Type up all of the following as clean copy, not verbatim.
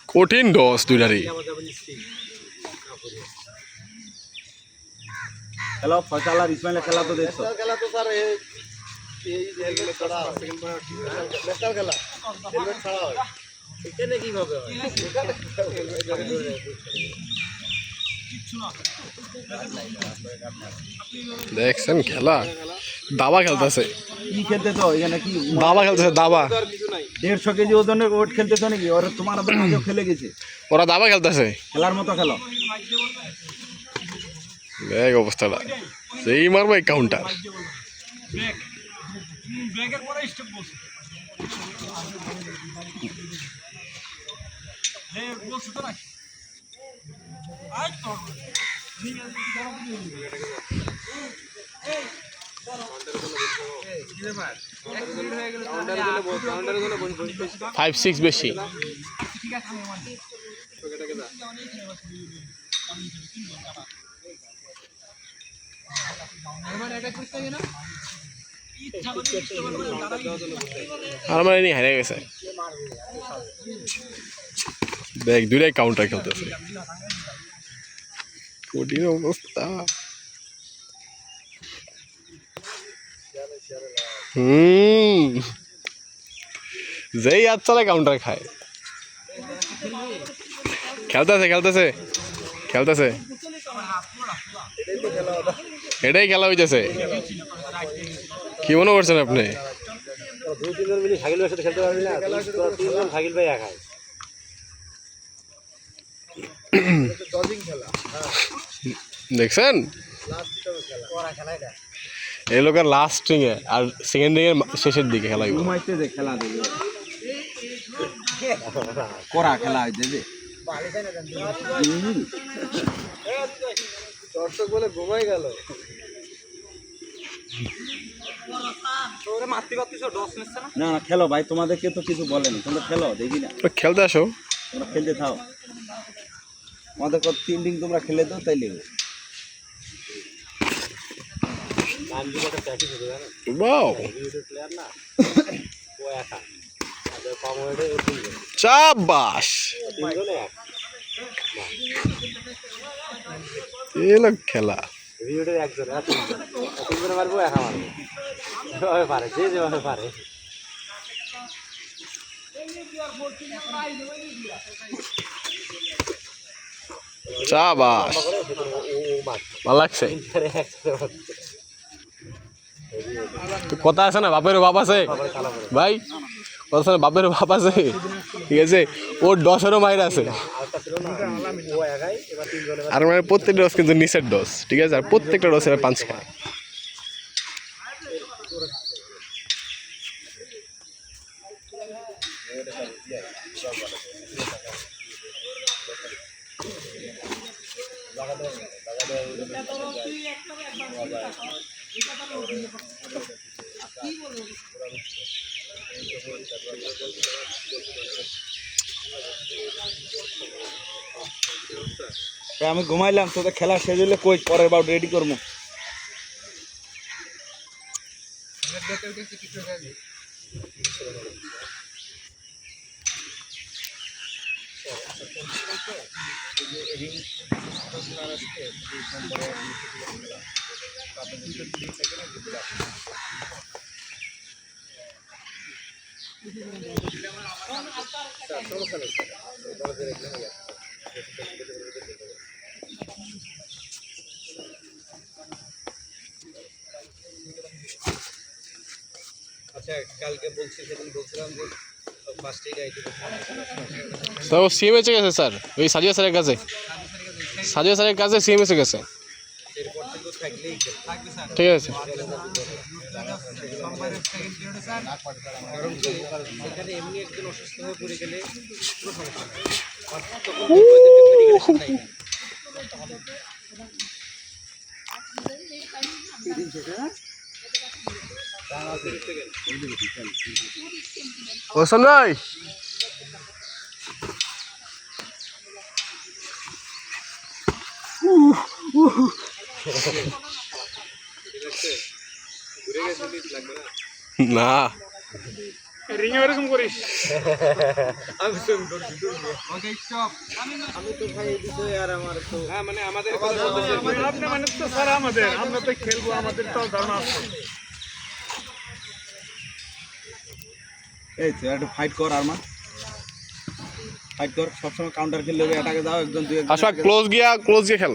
কঠিন ডস দুইটারই। হ্যালো ফয়সাল আর ইসমাইলের খেলা তো দেখছো? খেলা তো স্যার এই হেলমেট ছাড়া ন্যাশনাল খেলা হেলমেট ছাড়া হয় এখানে কিভাবে হয় দেখছেন খেলা দাবা খেলতেছে। কি খেলতে তো এখানে কি দাবা খেলতেছে দাবা। 150 কেজি ওজনের ওয়েট খেলতেছো নাকি? ওরা তোমার আগেও খেলে গেছে। ওরা দাবা খেলতেছে খেলার মতো খেলো। দেখ অবস্থাটা সেই মারবো কাউন্টার। ফাইভ সিক্স বেশি। আর মানে নি হারিয়ে গেছে। দেখ দুইটাই কাউন্টার খেলতেছে। কঠিন অবস্থা। যেই হাত চালায় কাউন্টার খায়। খেলতেছে খেলতেছে খেলতেছে এটাই খেলা হইতেছে। কি মনে করছেন আপনি? 2-3 মিনিট সাইকেল ভাইয়ের সাথে খেলতে পারবি না? 3 জন সাইকেল ভাই একাই দেখছেন এই লোকের লাস্ট রিংয়ে আর সেকেন্ড রিংয়ের শেষের দিকে খেলা হইব। ঘুমাইতে যে খেলা দেবে করা খেলা হইতে যে দর্শক বলে ঘুমাই গেল। না না খেলো ভাই, তোমাদেরকে তো কিছু বলেনি, তোমরা খেলো দেখি না। খেলতে আসো, তোমরা খেলতে থাও, আমাদের কত 3 দিন তোমরা খেলে দাও তাইলে। বাও চাবাস এলো খেলা। একজনে মারবো একা মারবো যেভাবে পারে, যে যেভাবে পারে। চাবাস ভালো লাগছে। কথা আছে না বাপের বাপ আছে ভাই, কথা আছে না বাপের বাপ আছে, ঠিক আছে। ওর 10-এরও মাইর আছে আর মানে প্রত্যেকটা ডস কিন্তু নিচের ডস, ঠিক আছে। আর প্রত্যেকটা ডসের 5 খায়। আমি ঘুমাইলাম, তোদের খেলা শেষ হলে কই পরের বার রেডি করবো। আচ্ছা কালকে বলছি, সেদিন বলছিলাম যে তো সিএম এসে গেছে স্যার, ওই সাজিয়া স্যারের কাছে, সাজিয়া স্যারের কাছে সিএম এসে গেছে, ঠিক আছে। কারণ সেখানে এমনি একজন অসুস্থ হয়ে পড়ে গেলে পুরো সমস্যা ওসন ভাই না রিংয়ে এরকম করিস আমি শুন ওকে স্টপ আমি তো ভাই এই বিষয়ে আর আমার তো হ্যাঁ মানে আমাদের আপনি মানে তো স্যার আমাদের আমরা তো খেলবো আমাদের তো ধারণা আছে এই তো একটা ফাইট কর আরমান ফাইট কর সবসময় কাউন্টার খেললে এটাকে দাও একজন দুই একজন আসবা ক্লোজ গিয়ে খেল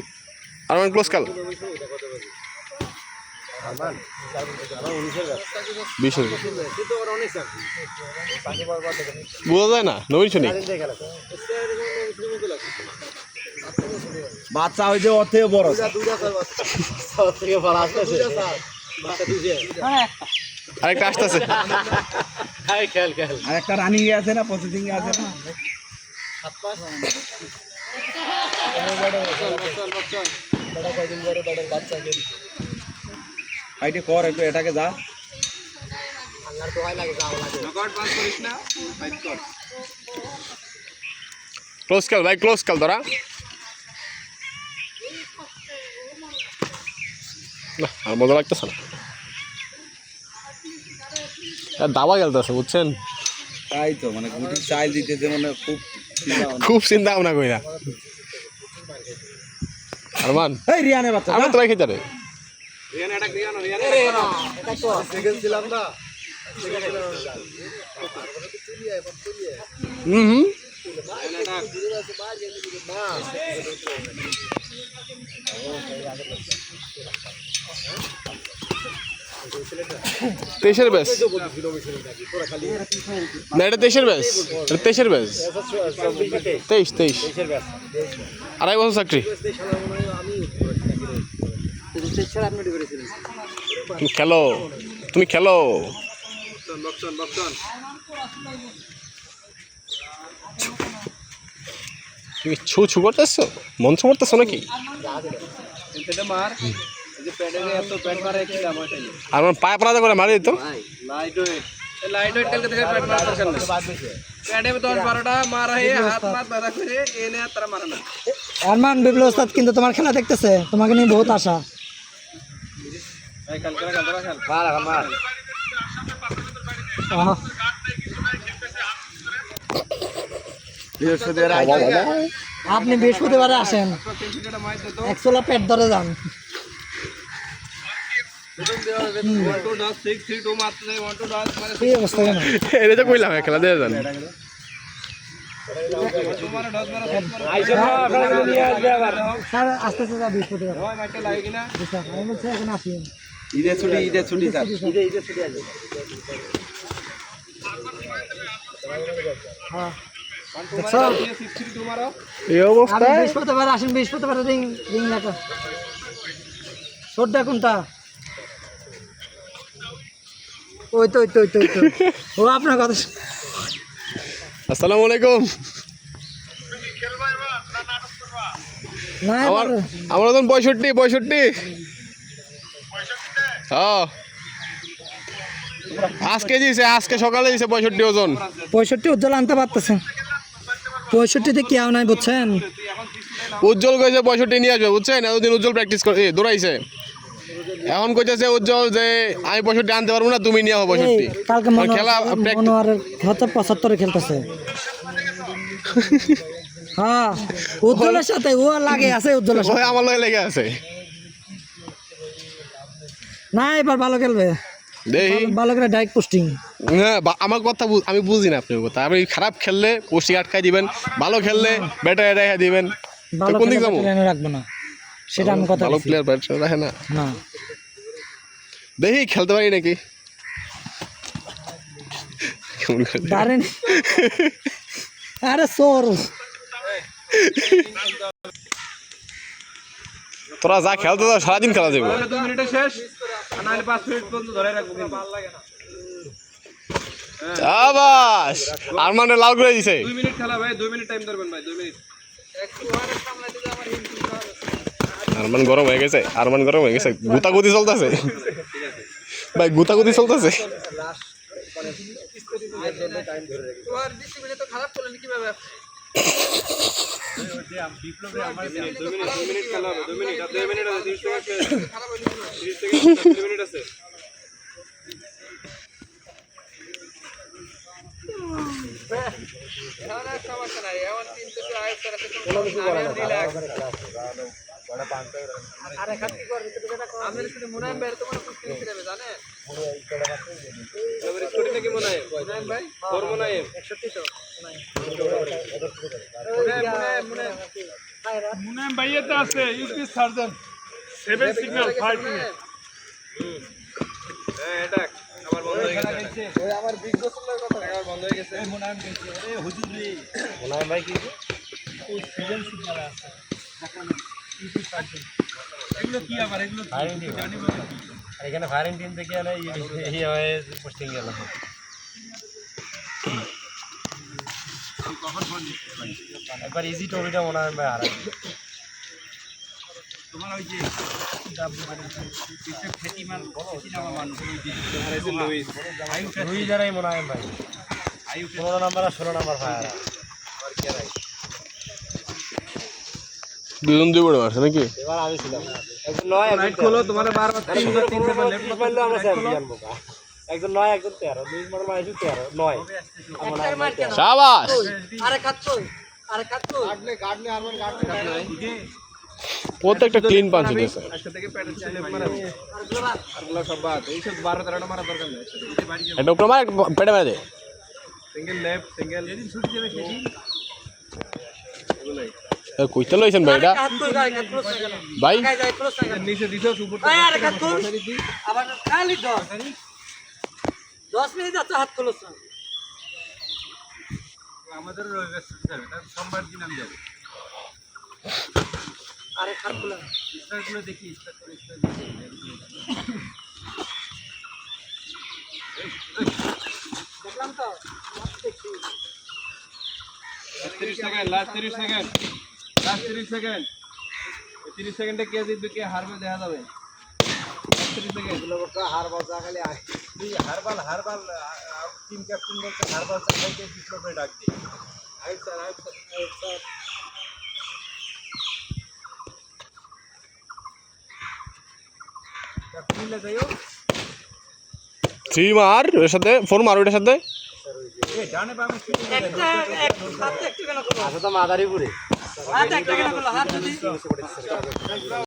আর মানে ক্লোজ খেল 20 বোঝা যায় না নবীন শুনি বাচ্চা হয়েছে ওর থেকে বড় আরেকটা আসতেছে আর একটা রানিং এ আছে না প্রসেসিং এ আছে না ফাইটে কর একটু এটাকে যা ক্লোজ খেল ভাই ক্লোজ খেল তোরা না আর মজা লাগতেছে না দাবা খেলতেছে বুঝছেন তাই তো মানে গুটি চাইল দিতেছে মানে খুব চিন্তা ভাবনা কইরা আরমান এই রিয়ানের বাচ্চা আমরা তোরা খেতে রে রিয়ান এটা রিয়ান এটা তো সেকেন্ড ছিলাম না হুম তেইশের ব্যাস না এটা তেইশের ব্যাস এটা তেইশের ব্যাস 23 আড়াই বছর চাকরি তুমি খেলো তুমি ছু করতেছো মন ছু করতেছো নাকি আর আমার পায়ে পড়াতে করে মারি দিত লাইট ওয়েট কালকে থেকে পেট মারা দরকার নেই পেটে 10-12টা মারা হয়ে হাত ব্যথা করে এনে আর তারা মারে না আরমান বিপ্লব ওস্তাদ কিন্তু তোমার খেলা দেখতেছে তোমাকে নিয়ে বহুত আশা এই কালকে খেল মার আহা, আপনি বৃহস্পতিবারে আসেন একশোলা পেট ধরে যান কি অবস্থা কেন এটা তো কইলাম খেলা দিয়ে যান স্যার আস্তে আস্তে যা বৃহস্পতিবার আমি বলছি এখন আসি ঈদের ছুটি স্যার হ্যাঁ দেখছো? এই আপনি অবস্থা বৃহস্পতিবার আসেন বৃহস্পতিবার রিং লেখা ছোটটা কোনটা ওই তো ও আপনার কথা আসসালামু আলাইকুম না আমার ওজন 65 হ্যাঁ আজকে সকালে দিছে 65 ওজন 65 উজ্জ্বল আনতে পারতেছে 65-তে কেউ নাই বুঝছেন উজ্জ্বল কইছে 65 নিয়ে আসবে বুঝছেন এতদিন উজ্জ্বল প্র্যাকটিস করে দৌড়াইছে এখন কইতেছে উজ্জ্বল যে আমি 65 আনতে পারবো না তুমি নিয়ে হবো 65 কালকে খেলা মনোয়ারের হয়তো 75 খেলতেছে হ্যাঁ উজ্জ্বলের সাথে ও লাগে আছে উজ্জ্বলের সাথে আমার লগে লেগে আছে না এবার ভালো খেলবে দেখি ভালো করে ডাইরেক্ট পোস্টিং হ্যাঁ আমার কথা আমি বুঝি না আপনার কথা আপনি খারাপ খেললে পোস্টিং আটকাই দিবেন ভালো খেললে ব্যাটারি রেখে দিবেন ভালো কোন দিক যাবো খেলে রাখবো না সেটা আমি কথা ভালো বলছি। প্লেয়ার ব্যাটারি রাখে না না দেখি খেলতে পারি নাকি কেমন করে? দাঁড়েন আরে সোর তোরা যা খেলতে যাও সারাদিন খেলা যাবে 2 মিনিটে শেষ আর নাহলে 5 মিনিট পর্যন্ত ধরে রাখবো কিন্তু ভালো লাগে না আবাস আরমানে লাল করে দিছে 2 মিনিট খেলা ভাই 2 মিনিট টাইম ধরবেন ভাই 2 মিনিট আরমান গরম হয়ে গেছে গুতাগুতি চলতেছে ভাই গুতাগুতি চলতেছে তোমার ডিসিপ্লিনে তো খারাপ করলেন কিভাবে 2 মিনিট খেলা হবে 2 মিনিট আর 2 মিনিট আছে 30 সেকেন্ড খারাপ হইলো 30 সেকেন্ড 2 মিনিট আছে আরে খাতি কর ভিতরে যেটা কর আমি শুধু মুনাইম ভাই তোমার কুস্তি দিতে জানেন এবারে স্কুটি নাকি মুনাইম ভাই কোন মুনাইম 61 তো মুনাইম ভাইয়াতে আছে ইউপি সার্জন 7 সিগন্যাল 5 মিনিট হ্যাঁ এটা আমার বন্ধ হয়ে গেছে ওই আমার বিগ বসের কথা আমার বন্ধ হয়ে গেছে মুনাইম গেছে আরে হুজুর রে মুনাইম ভাই কি ওই 7 সিগন্যাল আছে ইউপি সার্জন এগুলো কি আবার এগুলো জানি বলে কি আর এখানে ফায়ারিং টিম থেকে এনে এই হয়ে পোস্টিং গেল একবার ইজি টবিটা মনে হয় ভাই আর তোমার ওই যে খেতিমান খেতিনামা মানুষ দুই যারাই মনে হয় ভাই 15 নাম্বার আর 16 নাম্বার ফায়ার দুজন দুই বড় মারছে নাকি এবার আমি ছিলাম একজন নয় একজন খোলো তোমার বারবার তিনবার লেফট মারলে আমরা চ্যাম্পিয়ন বোকা একজন নয় একজন 13 দুই মডেল মাইজু 13 নয় শাবাশ আরে কাটতো গার্ডলে আরমান গার্ডলে প্রত্যেকটা ক্লিন পাঞ্চ হইতেছে আজকে থেকে প্যাডেল ছেলে মারা আরগুলা সব বাদ এই সব 12 13টা মারা দরকার নেই এটা উপরে মার পেটে মেরে দে সিঙ্গেল লেফট সিঙ্গেল যেদিন ছুটি দেবে সেদিন এগুলাই কইতে লইছেন ভাই এটা ভাই নিচে দিছো উপর আরে কাটতো আবার খালি 10 মিনিট আছে হাত খোলছ আমাদের সোমবার দিন আমি যাবো আরে খাত খোলা স্টারগুলো দেখি স্টার করে স্টার দেখলাম তো দেখছি 30 second last 30 second last 30 second 30 সেকেন্ডে কে জিতবে কে হারবে দেখা যাবে 30 সেকেন্ড লোক হারবাল জাগালে তুই হারবাল টিম ক্যাপ্টেন বলতে হারবাল জাগাইতে বিপ্লবে ডাক দি আই স্যার ক্যাপ্টেনলে যাইও থ্রি মার এর সাথে ফোর মার ওইটার সাথে এই ডানে বামে একটা হাত একটা কেন করলো আচ্ছা তো মাদারীপুরে হাত একটা কেন করলো হাত যদি